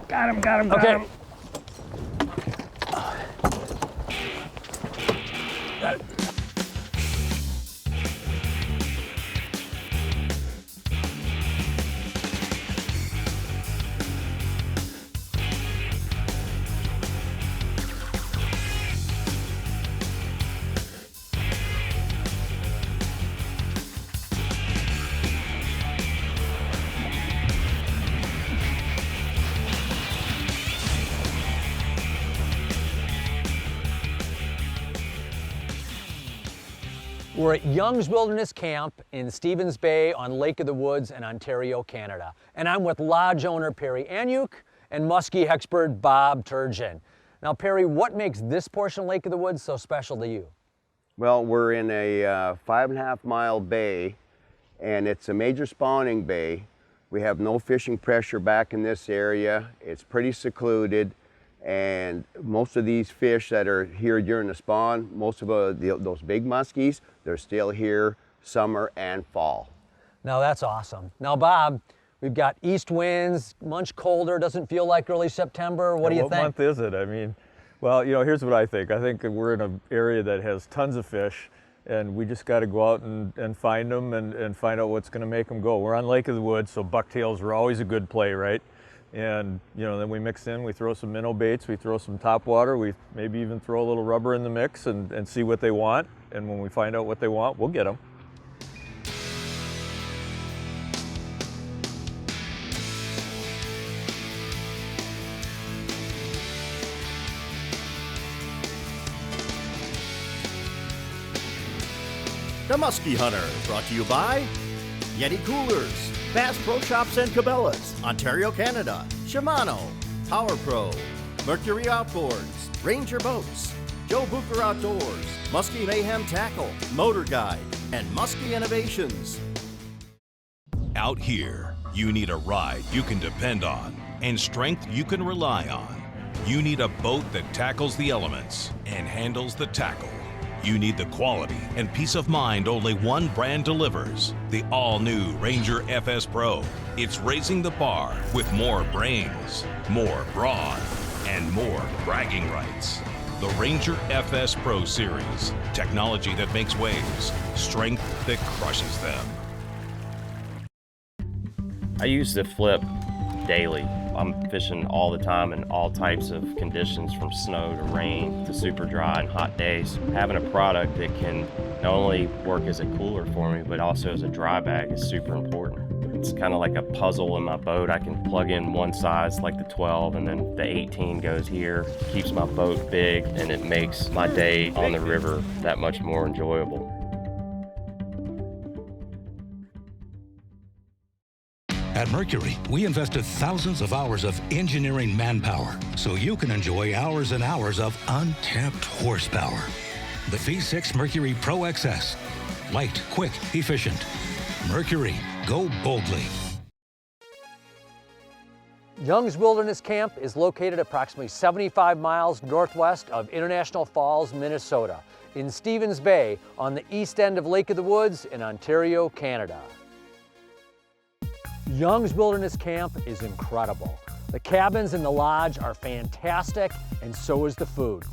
Got him, got him, got Okay. him. Got it. We're at Young's Wilderness Camp in Stevens Bay on Lake of the Woods in Ontario, Canada. And I'm with Lodge Owner Perry Anniuk and Musky expert Bob Turgeon. Now Perry, what makes this portion of Lake of the Woods so special to you? Well, we're in a 5.5 mile bay, and it's a major spawning bay. We have no fishing pressure back in this area. It's pretty secluded, and most of these fish that are here during the spawn, most of those big muskies, they're still here summer and fall. Now that's awesome. Now Bob, we've got east winds, much colder, doesn't feel like early September. What do you think? What month is it? I mean, well, you know, here's what I think. I think we're in an area that has tons of fish, and we just got to go out and find them and find out what's going to make them go. We're on Lake of the Woods, so bucktails are always a good play, right? And, you know, then we mix in, we throw some minnow baits, we throw some topwater, we maybe even throw a little rubber in the mix and see what they want. And when we find out what they want, we'll get them. The Musky Hunter, brought to you by Yeti Coolers, Bass Pro Shops and Cabela's, Ontario, Canada, Shimano, Power Pro, Mercury Outboards, Ranger Boats, Joe Booker Outdoors, Musky Mayhem Tackle, MotorGuide, and Musky Innovations. Out here, you need a ride you can depend on and strength you can rely on. You need a boat that tackles the elements and handles the tackle. You need the quality and peace of mind only one brand delivers, the all-new Ranger FS Pro. It's raising the bar with more brains, more brawn, and more bragging rights. The Ranger FS Pro Series, technology that makes waves, strength that crushes them. I use the flip daily. I'm fishing all the time in all types of conditions, from snow to rain to super dry and hot days. Having a product that can not only work as a cooler for me, but also as a dry bag is super important. It's kind of like a puzzle in my boat. I can plug in one size like the 12 and then the 18 goes here. Keeps my boat big, and it makes my day on the river that much more enjoyable. At Mercury, we invested thousands of hours of engineering manpower so you can enjoy hours and hours of untapped horsepower. The V6 Mercury Pro XS. Light, quick, efficient. Mercury, go boldly. Young's Wilderness Camp is located approximately 75 miles northwest of International Falls, Minnesota, in Stevens Bay on the east end of Lake of the Woods in Ontario, Canada. Young's Wilderness Camp is incredible. The cabins in the lodge are fantastic, and so is the food.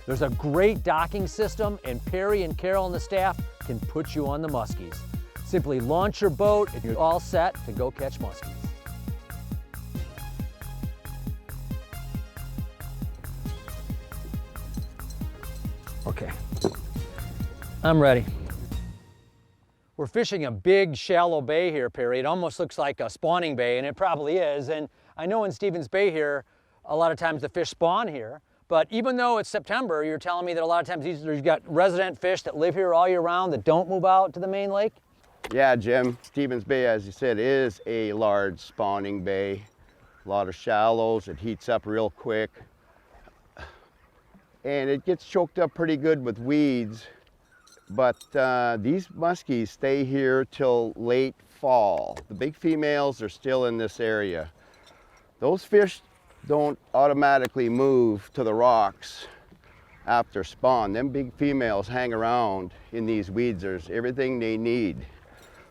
There's a great docking system, and Perry and Carol and the staff can put you on the muskies. Simply launch your boat and you're all set to go catch muskies. Okay, I'm ready. We're fishing a big, shallow bay here, Perry. It almost looks like a spawning bay, and it probably is. And I know in Stevens Bay here, a lot of times the fish spawn here. But even though it's September, you're telling me that a lot of times you've got resident fish that live here all year round that don't move out to the main lake? Yeah, Jim, Stevens Bay, as you said, is a large spawning bay. A lot of shallows, it heats up real quick. And it gets choked up pretty good with weeds. But these muskies stay here till late fall. The big females are still in this area. Those fish don't automatically move to the rocks after spawn. Them big females hang around in these weeds. There's everything they need.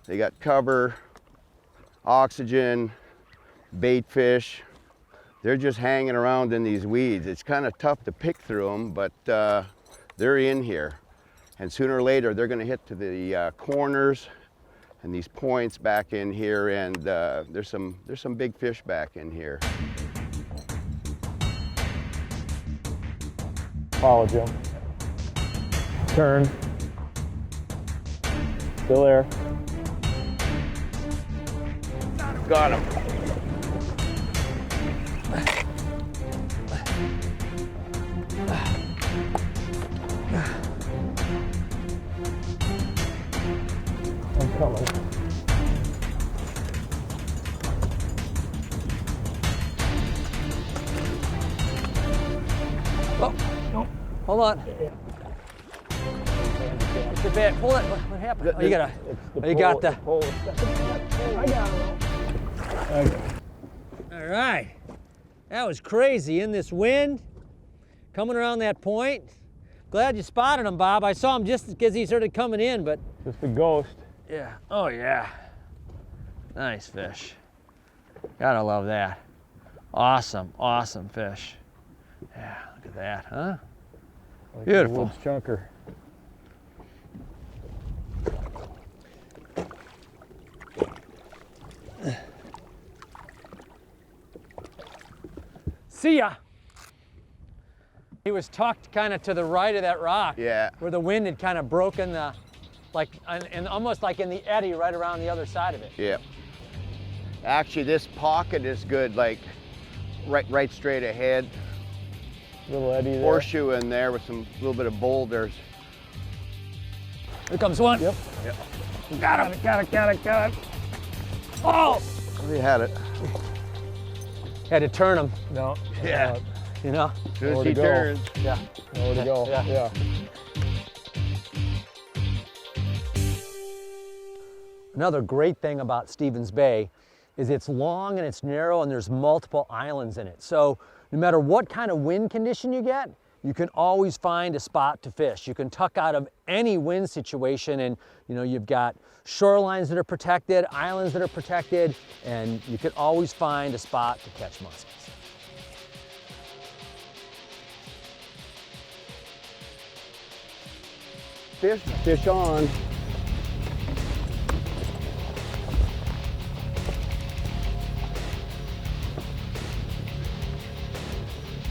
They got cover, oxygen, bait fish. They're just hanging around in these weeds. It's kind of tough to pick through them, but they're in here. And sooner or later, they're gonna hit to the corners and these points back in here, and there's some big fish back in here. Follow, Jim. Turn. Still there. Got him. I'm coming. Oh, no. Hold on. The bait. Pull it. What happened? Oh, you gotta. Oh, you got the. I got him. All right. That was crazy in this wind, coming around that point. Glad you spotted him, Bob. I saw him just as he started coming in, but. Just a ghost. Yeah. Oh yeah. Nice fish. Gotta love that. Awesome, awesome fish. Yeah. Look at that, huh? Like Beautiful. a woods chunker. See ya. He was tucked kind of to the right of that rock. Yeah. Where the wind had kind of broken the, like, and almost like in the eddy right around the other side of it. Yeah. Actually, this pocket is good, like right straight ahead. Little eddy there. Horseshoe in there with some little bit of boulders. Here comes one. Yep. Yep. Got it, got it, got it, got it. Oh! We had it. Had to turn him, No. Yeah. you know? As soon as Nowhere he to go. turns. Yeah. Nowhere to go. Yeah. Yeah. Another great thing about Stevens Bay is it's long and it's narrow and there's multiple islands in it. So no matter what kind of wind condition you get, you can always find a spot to fish. You can tuck out of any wind situation, and you know, you've got shorelines that are protected, islands that are protected, and you can always find a spot to catch muskies. Fish on.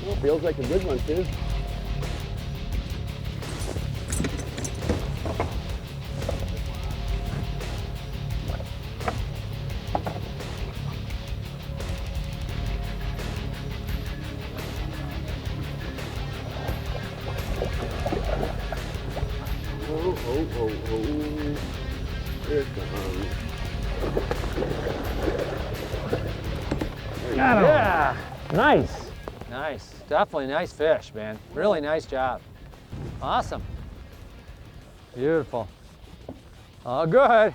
Oh, feels like a good one too. Oh. Here it comes. Got him. Yeah, nice. Nice, definitely nice fish, man. Really nice job. Awesome. Beautiful. Oh, good.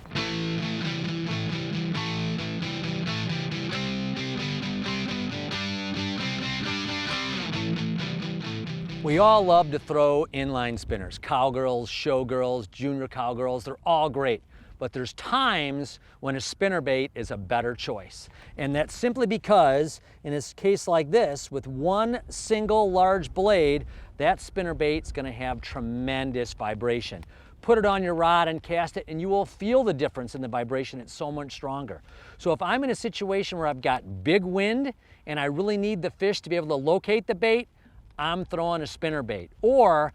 We all love to throw inline spinners. Cowgirls, showgirls, junior cowgirls, they're all great. But there's times when a spinnerbait is a better choice. And that's simply because, in a case like this, with one single large blade, that spinnerbait's gonna have tremendous vibration. Put it on your rod and cast it, and you will feel the difference in the vibration. It's so much stronger. So if I'm in a situation where I've got big wind and I really need the fish to be able to locate the bait, I'm throwing a spinnerbait. Or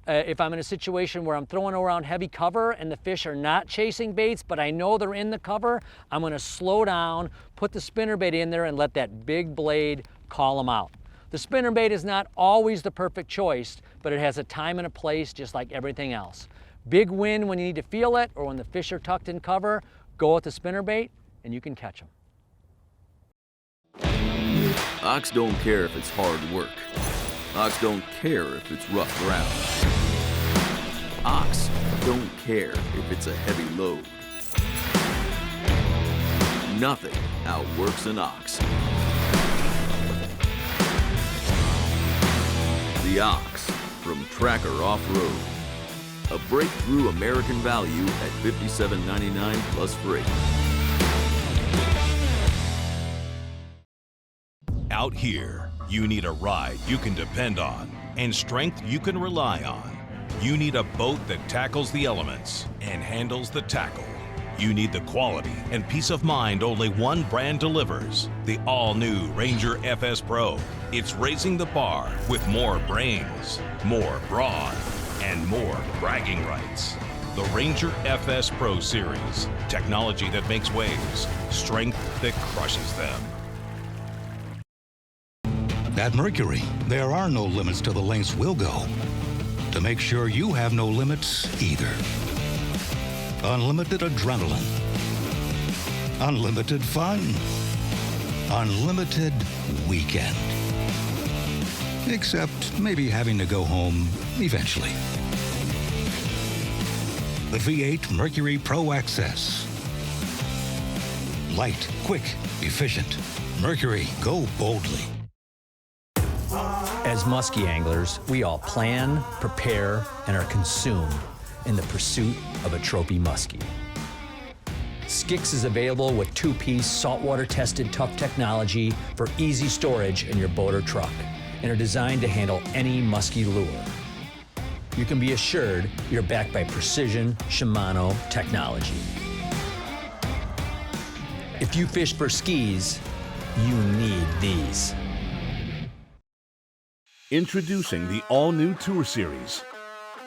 if I'm in a situation where I'm throwing around heavy cover and the fish are not chasing baits, but I know they're in the cover, I'm gonna slow down, put the spinnerbait in there and let that big blade call them out. The spinnerbait is not always the perfect choice, but it has a time and a place just like everything else. Big wind when you need to feel it, or when the fish are tucked in cover, go with the spinnerbait and you can catch them. Ox don't care if it's hard work. Ox don't care if it's rough ground. Ox don't care if it's a heavy load. Nothing outworks an ox. The Ox from Tracker Off-Road. A breakthrough American value at $57.99 plus freight. Out here, you need a ride you can depend on and strength you can rely on. You need a boat that tackles the elements and handles the tackle. You need the quality and peace of mind only one brand delivers, the all-new Ranger FS Pro. It's raising the bar with more brains, more brawn, and more bragging rights. The Ranger FS Pro Series, technology that makes waves, strength that crushes them. At Mercury, there are no limits to the lengths we'll go to make sure you have no limits either. Unlimited adrenaline, unlimited fun, unlimited weekend. Except maybe having to go home eventually. The V8 Mercury Pro XS. Light, quick, efficient. Mercury, go boldly. As musky anglers, we all plan, prepare, and are consumed in the pursuit of a trophy muskie. Skix is available with two-piece saltwater-tested tough technology for easy storage in your boat or truck and are designed to handle any musky lure. You can be assured you're backed by precision Shimano technology. If you fish for skis, you need these. Introducing the all-new Tour Series,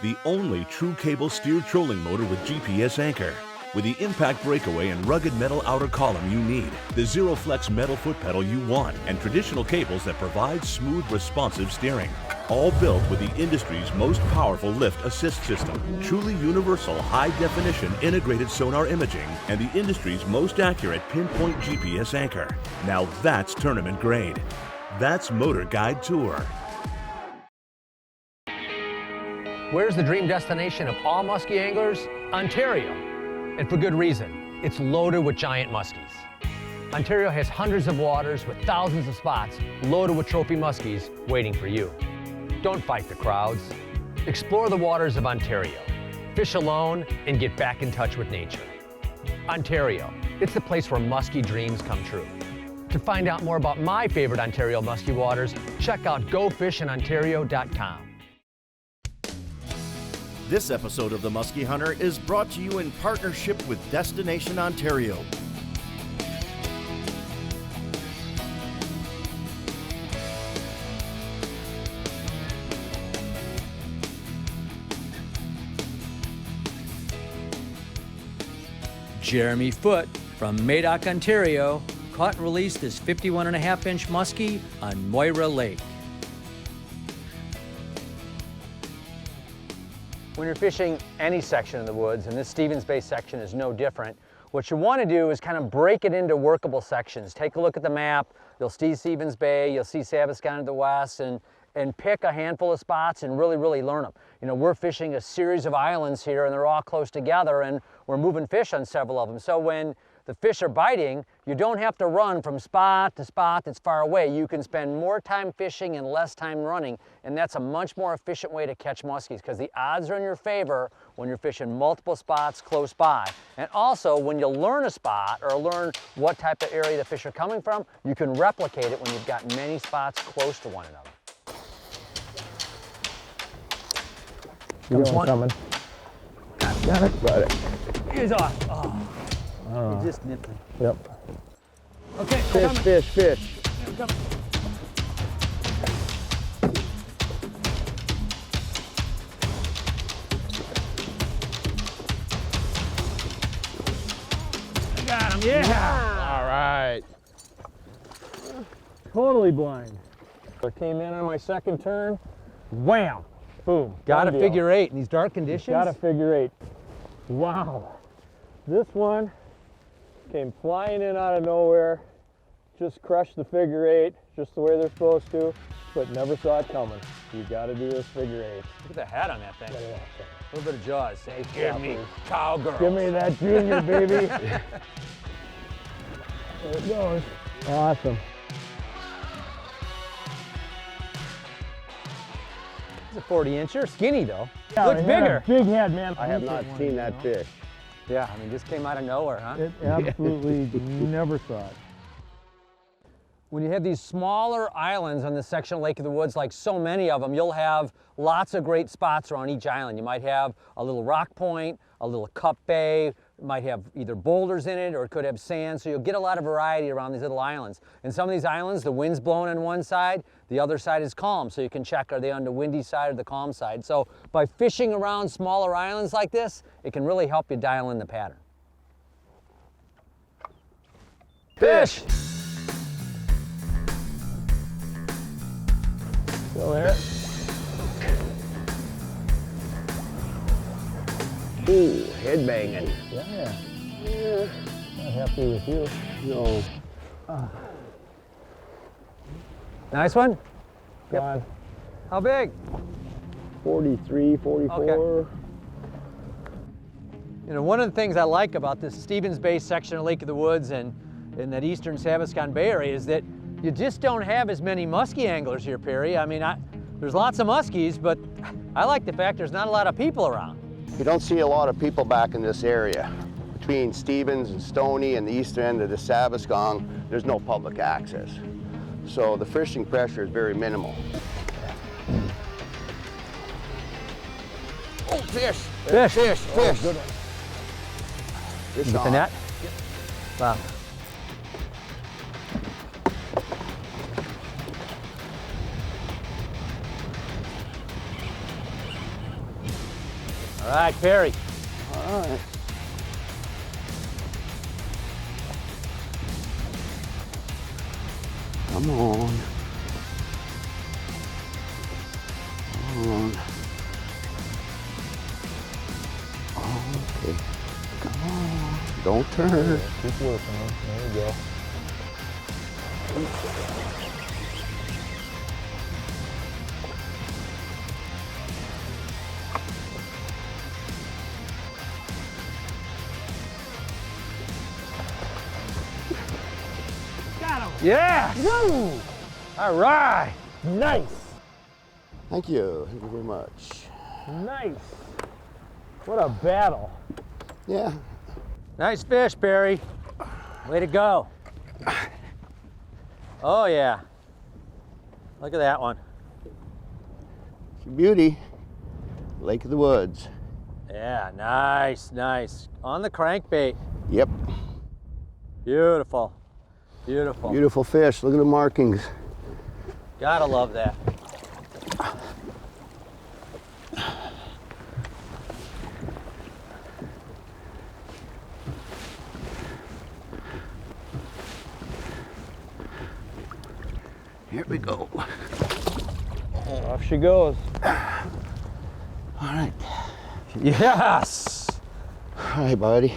the only true cable steered trolling motor with GPS anchor. With the impact breakaway and rugged metal outer column you need, the Zero Flex metal foot pedal you want, and traditional cables that provide smooth, responsive steering. All built with the industry's most powerful lift assist system, truly universal high-definition integrated sonar imaging, and the industry's most accurate pinpoint GPS anchor. Now that's tournament grade. That's MotorGuide TOUR. Where's the dream destination of all musky anglers? Ontario. And for good reason. It's loaded with giant muskies. Ontario has hundreds of waters with thousands of spots loaded with trophy muskies waiting for you. Don't fight the crowds. Explore the waters of Ontario. Fish alone and get back in touch with nature. Ontario, it's the place where musky dreams come true. To find out more about my favorite Ontario musky waters, check out gofishinontario.com. This episode of The Musky Hunter is brought to you in partnership with Destination Ontario. Jeremy Foote from Madoc, Ontario, caught and released this 51.5-inch muskie on Moira Lake. When you're fishing any section of the woods, and this Stevens Bay section is no different, what you want to do is kind of break it into workable sections. Take a look at the map. You'll see Stevens Bay, you'll see Saviscon to the west, and pick a handful of spots and really learn them. You know, we're fishing a series of islands here, and they're all close together, and we're moving fish on several of them. So when the fish are biting, you don't have to run from spot to spot that's far away. You can spend more time fishing and less time running, and that's a much more efficient way to catch muskies because the odds are in your favor when you're fishing multiple spots close by. And also, when you learn a spot or learn what type of area the fish are coming from, you can replicate it when you've got many spots close to one another. Comes one coming. Got it. Got it. He's off. Oh. He just nipped it. Yep. Okay, Fish. Got him, yeah! All right. Totally blind. I came in on my second turn. Wham! Boom. Got a Done figure deal. 8 in these dark conditions? Got a figure 8. Wow. This one came flying in out of nowhere, just crushed the figure 8, just the way they're supposed to, but never saw it coming. You got to do this figure 8. Look at the head on that thing. Look at that thing. A little bit of jaws. Say, give me cowgirl. Give me that junior, baby. There it goes. Awesome. It's a 40-incher. Skinny, though. Yeah, looks it had bigger. a big head, man. I have not seen that fish. Yeah, I mean, just came out of nowhere, huh? It absolutely never saw it. when you have these smaller islands on this section of Lake of the Woods, like so many of them, you'll have lots of great spots around each island. You might have a little rock point, a little cup bay, it might have either boulders in it or it could have sand, so you'll get a lot of variety around these little islands. And some of these islands, the wind's blowing on one side, the other side is calm, so you can check, are they on the windy side or the calm side? So by fishing around smaller islands like this, it can really help you dial in the pattern. Fish! Still there? Ooh, head banging. Yeah. Not happy with you. No. Nice one? God. How big? 43, 44. Okay. You know, one of the things I like about this Stevens Bay section of Lake of the Woods and in that eastern Savascan Bay area is that you just don't have as many muskie anglers here, Perry. I mean, there's lots of muskies, but I like the fact there's not a lot of people around. You don't see a lot of people back in this area. Between Stevens and Stony and the eastern end of the Savascan, there's no public access. So the fishing pressure is very minimal. Oh, fish! Fish! Fish! Fish! Oh, good one. Fish With the on. net? Wow. All right, Perry. All right. Come on. Come on. Okay. Come on. Don't turn. Keep working, huh? There you go. Got him. Yes! Woo! All right. Nice. Thank you. Thank you very much. Nice. What a battle. Yeah. Nice fish, Perry. Way to go. Oh, yeah. Look at that one. It's a beauty. Lake of the Woods. Yeah, nice, nice. On the crankbait. Yep. Beautiful. Beautiful. Beautiful fish. Look at the markings. Gotta love that. Here we go. Off she goes. All right. Yes! All right, buddy.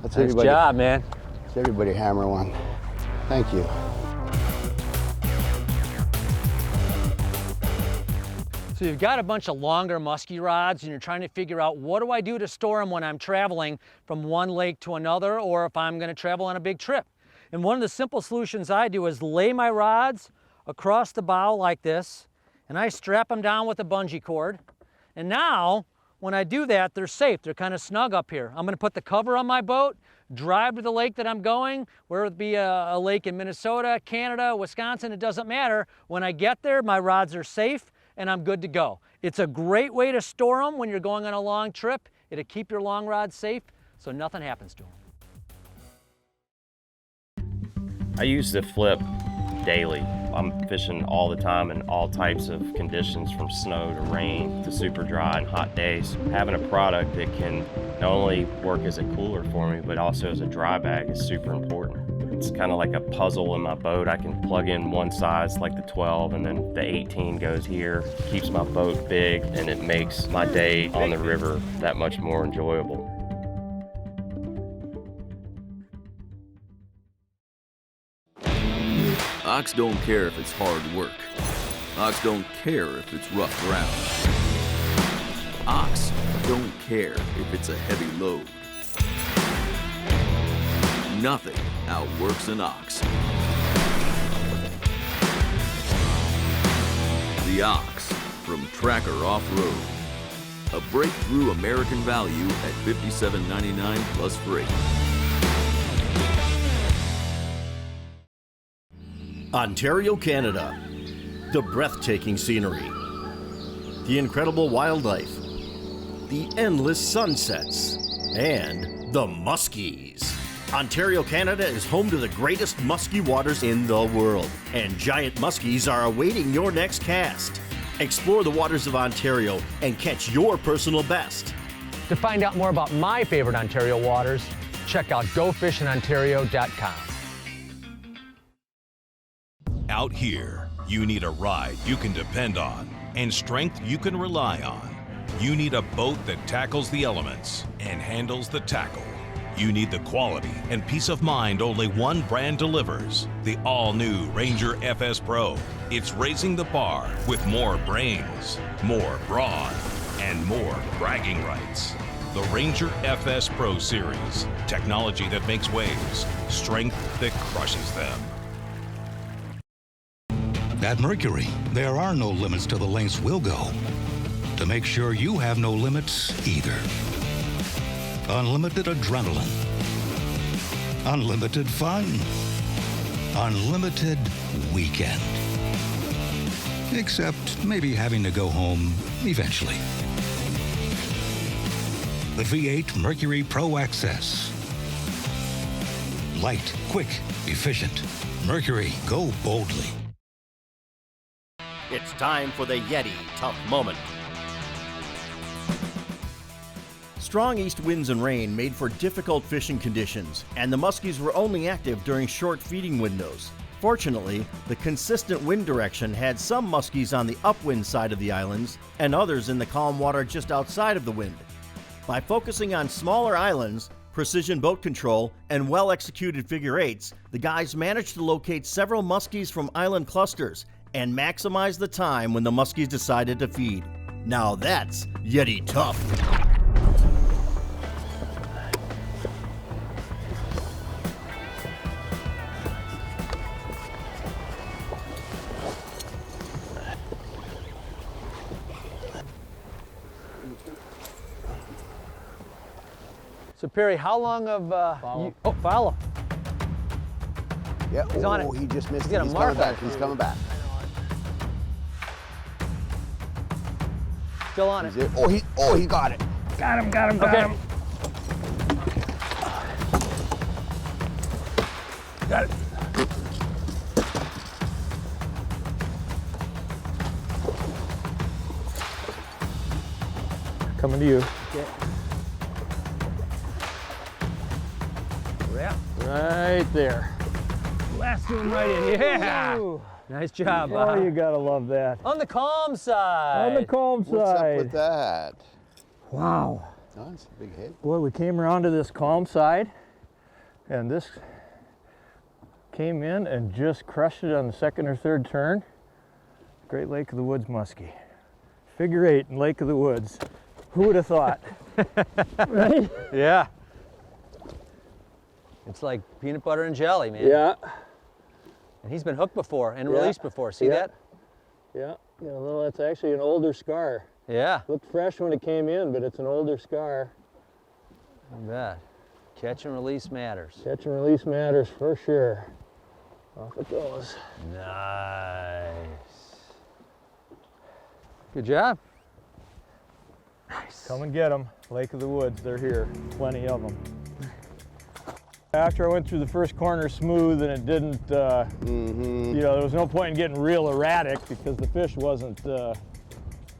That's Nice everybody. job, man. That's everybody hammer one. Thank you. So you've got a bunch of longer musky rods and you're trying to figure out what do I do to store them when I'm traveling from one lake to another or if I'm going to travel on a big trip. And one of the simple solutions I do is lay my rods across the bow like this and I strap them down with a bungee cord. And now when I do that, they're safe. They're kind of snug up here. I'm going to put the cover on my boat, drive to the lake that I'm going, whether it be a lake in Minnesota, Canada, Wisconsin, it doesn't matter. When I get there, my rods are safe and I'm good to go. It's a great way to store them when you're going on a long trip. It'll keep your long rods safe so nothing happens to them. I use the flip daily. I'm fishing all the time in all types of conditions, from snow to rain to super dry and hot days. Having a product that can not only work as a cooler for me, but also as a dry bag is super important. It's kind of like a puzzle in my boat. I can plug in one size like the 12 and then the 18 goes here. Keeps my boat big and it makes my day on the river that much more enjoyable. Ox don't care if it's hard work. Ox don't care if it's rough ground. Ox don't care if it's a heavy load. Nothing outworks an ox. The Ox from Tracker Off-Road. A breakthrough American value at $57.99 plus freight. Ontario, Canada. The breathtaking scenery, the incredible wildlife, the endless sunsets, and the Muskies. Ontario, Canada is home to the greatest musky waters in the world, and giant muskies are awaiting your next cast. Explore the waters of Ontario and catch your personal best. To find out more about my favorite Ontario waters, check out gofishinontario.com. Out here, you need a ride you can depend on and strength you can rely on. You need a boat that tackles the elements and handles the tackle. You need the quality and peace of mind only one brand delivers, the all-new Ranger FS Pro. It's raising the bar with more brains, more brawn, and more bragging rights. The Ranger FS Pro Series, technology that makes waves, strength that crushes them. At Mercury, there are no limits to the lengths we'll go to make sure you have no limits either. Unlimited adrenaline, unlimited fun, unlimited weekend. Except maybe having to go home eventually. The V8 Mercury Pro XS. Light, quick, efficient. Mercury, go boldly. It's time for the Yeti Tough Moment. Strong east winds and rain made for difficult fishing conditions, and the muskies were only active during short feeding windows. Fortunately, the consistent wind direction had some muskies on the upwind side of the islands and others in the calm water just outside of the wind. By focusing on smaller islands, precision boat control, and well-executed figure eights, the guys managed to locate several muskies from island clusters and maximize the time when the muskies decided to feed. Now that's Yeti tough. So Perry, how long of follow. Yeah. He's on it. He just missed He's it. got a He's mark coming on back. it. He's coming back. Still on it. He got it. Got him, got him. Got it. Coming to you. Okay. Yeah. Right there. Lasso him right in. Yeah. Ooh. Nice job. Oh, you gotta love that. On the calm side. On the calm side. What's up with that? Wow. Oh, it's a big hit. Boy, we came around to this calm side, and this came in and just crushed it on the second or third turn. Great Lake of the Woods muskie. Figure eight in Lake of the Woods. Who would have thought? Right? Yeah. It's like peanut butter and jelly, man. Yeah. And he's been hooked before and Yeah. released before. See Yeah. that? Yeah. You know, that's actually an older scar. Yeah. Looked fresh when it came in, but it's an older scar. I bet. Catch and release matters. Catch and release matters for sure. Off it goes. Nice. Good job. Nice. Come and get them. Lake of the Woods, they're here. Plenty of them. After I went through the first corner smooth and it didn't, you know, there was no point in getting real erratic because the fish wasn't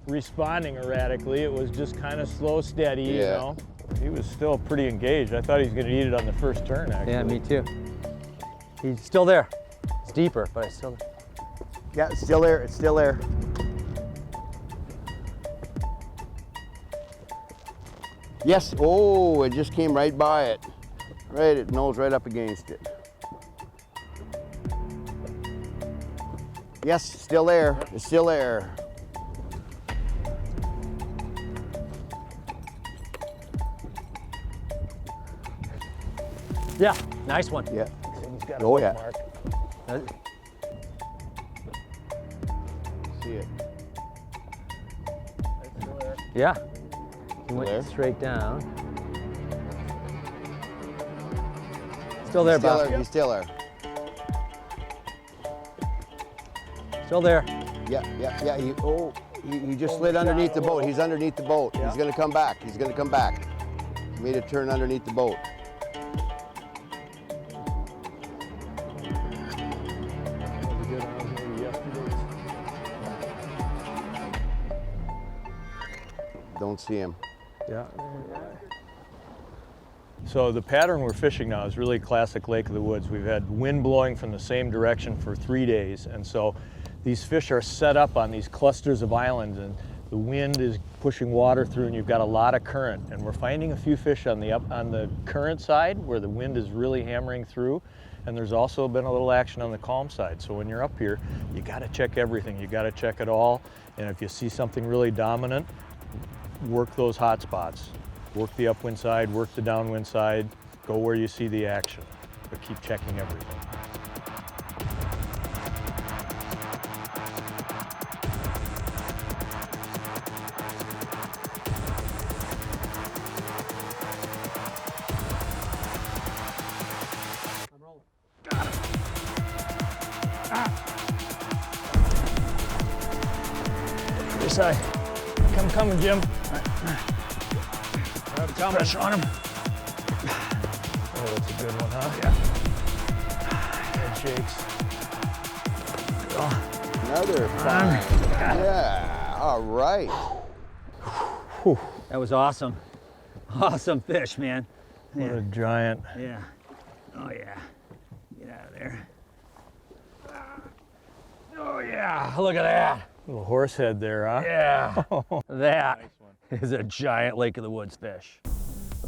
responding erratically. It was just kind of slow, steady, you know. He was still pretty engaged. I thought he was going to eat it on the first turn, actually. Yeah, me too. He's still there. It's deeper, but it's still there. Yeah, it's still there. It's still there. Yes. Oh, it just came right by it. Right, it nose right up against it. Yes, still there. It's still there. Yeah, nice one. Yeah. He's got a Oh, yeah. mark. See it. It's still there. Yeah. He went there. straight down. Still there, Still Bob. there. He's still there. Still there. Yeah. He just slid underneath the boat. He's underneath the boat. He's gonna come back. He's gonna come back. He made a turn underneath the boat. Don't see him. Yeah. So the pattern we're fishing now is really classic Lake of the Woods. We've had wind blowing from the same direction for 3 days, and so these fish are set up on these clusters of islands, and the wind is pushing water through, and you've got a lot of current. And we're finding a few fish on the current side where the wind is really hammering through, and there's also been a little action on the calm side. So when you're up here, you got to check everything. You got to check it all, and if you see something really dominant, work those hot spots. Work the upwind side, work the downwind side, go where you see the action, but keep checking everything. This side. I'm coming, Jim. Pressure on him. Oh, that's a good one, huh? Yeah. Head shakes. Another fine. Yeah, all right. That was awesome. Awesome fish, man. What a giant. Yeah. Oh, yeah. Get out of there. Oh, yeah. Look at that. Little horse head there, huh? Yeah. That is a giant Lake of the Woods fish.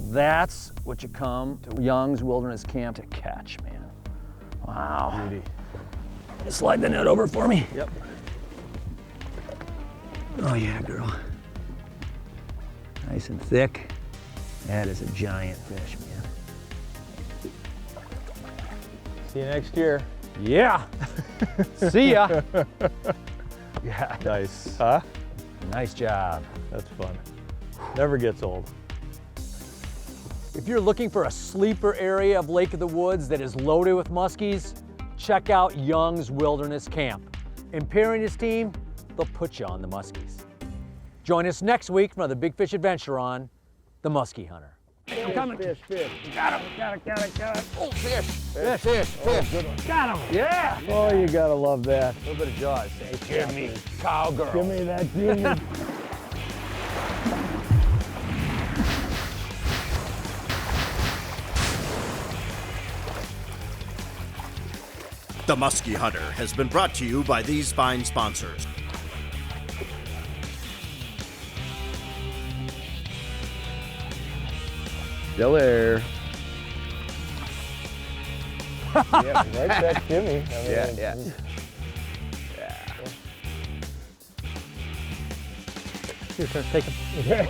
That's what you come to Young's Wilderness Camp to catch, man. Wow. Beauty. Slide the net over for me. Yep. Oh yeah, girl. Nice and thick. That is a giant fish, man. See you next year. Yeah. See ya. Yeah. Nice. Huh? Nice job. That's fun. Never gets old. If you're looking for a sleeper area of Lake of the Woods that is loaded with muskies, check out Young's Wilderness Camp. And Perry and his team, they'll put you on the muskies. Join us next week for another big fish adventure on The Musky Hunter. I'm coming. Fish. Got him. Oh, fish. Good one. Got him. Yeah. Oh, you gotta love that. A little bit of jaws. Say, give me cowgirl. Give me that, Jimmy. The Musky Hunter has been brought to you by these fine sponsors. Still there. Yeah, right that Jimmy. I mean, Yeah. Here, turn, take him.